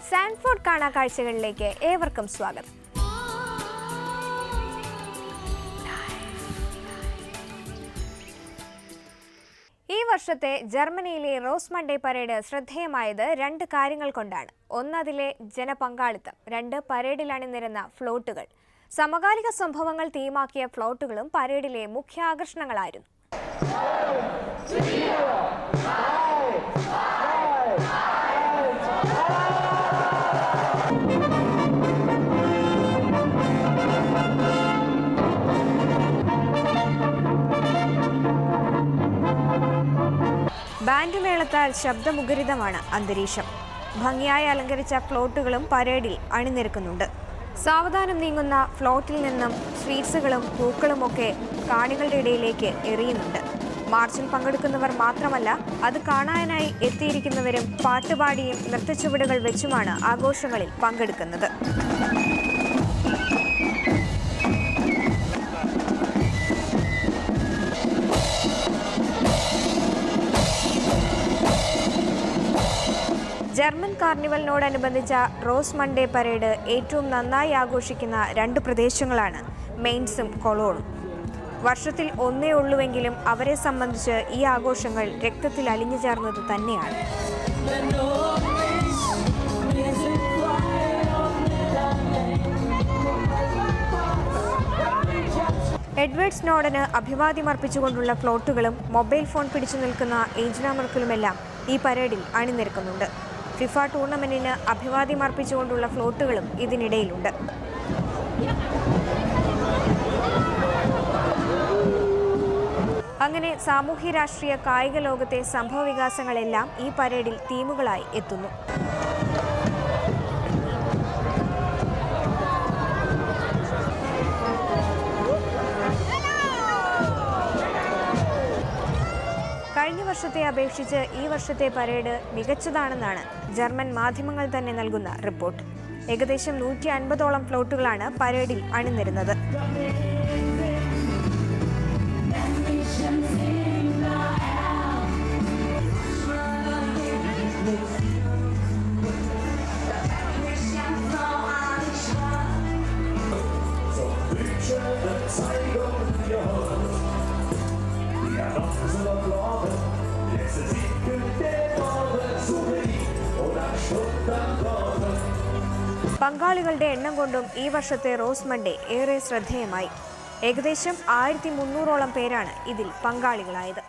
Sanford കാണാ കാഴ്ചകളിലേക്ക് ഏവർക്കും സ്വാഗതം. ഈ വർഷത്തെ ജർമ്മനിയിലെ റോസ് മൺഡേ പരേഡ് ശ്രദ്ധേയമായത് രണ്ട് കാര്യങ്ങൾ കൊണ്ടാണ്. ഒന്ന് അതിലെ ജനപങ്കാളിത്തം, രണ്ട് പരേഡിൽ അണിനിരന്ന ഫ്ലോട്ടുകൾ. സമകാലിക സംഭവങ്ങൾ തീമാക്കിയ ഫ്ലോട്ടുകളും പരേഡിലെ മുഖ്യ ആകർഷണങ്ങളായിരുന്നു. ബാൻഡ് മേളത്താൽ ശബ്ദമുഖരിതമാണ് അന്തരീക്ഷം. ഭംഗിയായി അലങ്കരിച്ച ഫ്ലോട്ടുകളും പരേഡിൽ അണിനിരക്കുന്നുണ്ട്. സാവധാനം നീങ്ങുന്ന ഫ്ലോട്ടിൽ നിന്നും സ്വീറ്റ്സുകളും പൂക്കളുമൊക്കെ കാണികളുടെ ഇടയിലേക്ക് എറിയുന്നുണ്ട്. മാർച്ചിൽ പങ്കെടുക്കുന്നവർ മാത്രമല്ല, അത് കാണാനായി എത്തിയിരിക്കുന്നവരും പാട്ടുപാടിയും നൃത്തച്ചുവടുകൾ വെച്ചുമാണ് ആഘോഷങ്ങളിൽ പങ്കെടുക്കുന്നത്. ജർമ്മൻ കാർണിവലിനോടനുബന്ധിച്ച റോസ് മൺഡേ പരേഡ് ഏറ്റവും നന്നായി ആഘോഷിക്കുന്ന രണ്ട് പ്രദേശങ്ങളാണ് മെയിൻസും കൊളോണും. വർഷത്തിൽ ഒന്നേ ഉള്ളുവെങ്കിലും അവരെ സംബന്ധിച്ച് ഈ ആഘോഷങ്ങൾ രക്തത്തിൽ അലിഞ്ഞു ചേർന്നത് തന്നെയാണ്. എഡ്വേർഡ് സ്നോഡന് അഭിവാദ്യമർപ്പിച്ചുകൊണ്ടുള്ള ഫ്ലോട്ടുകളും മൊബൈൽ ഫോൺ പിടിച്ചു നിൽക്കുന്ന ഏഞ്ചല മെർക്കലുമെല്ലാം ഈ പരേഡിൽ അണിനിരക്കുന്നുണ്ട്. ഫിഫ ടൂർണമെന്റിന് അഭിവാദ്യമർപ്പിച്ചുകൊണ്ടുള്ള ഫ്ലോട്ടുകളും ഇതിനിടയിലുണ്ട്. അങ്ങനെ സാമൂഹ്യ രാഷ്ട്രീയ കായിക ലോകത്തെ സംഭവവികാസങ്ങളെല്ലാം ഈ പരേഡിൽ തീമുകളായി എത്തുന്നു. കഴിഞ്ഞ വർഷത്തെ അപേക്ഷിച്ച് ഈ വർഷത്തെ പരേഡ് മികച്ചതാണെന്നാണ് ജർമ്മൻ മാധ്യമങ്ങൾ തന്നെ നൽകുന്ന റിപ്പോർട്ട്. ഏകദേശം 150ഓളം ഫ്ലോട്ടുകളാണ് പരേഡിൽ അണിനിരുന്നത്. പങ്കാളികളുടെ എണ്ണം കൊണ്ടും ഈ വർഷത്തെ റോസ് മൺഡേ ഏറെ ശ്രദ്ധേയമായി. ഏകദേശം 1300ഓളം പേരാണ് ഇതിൽ പങ്കാളികളായത്.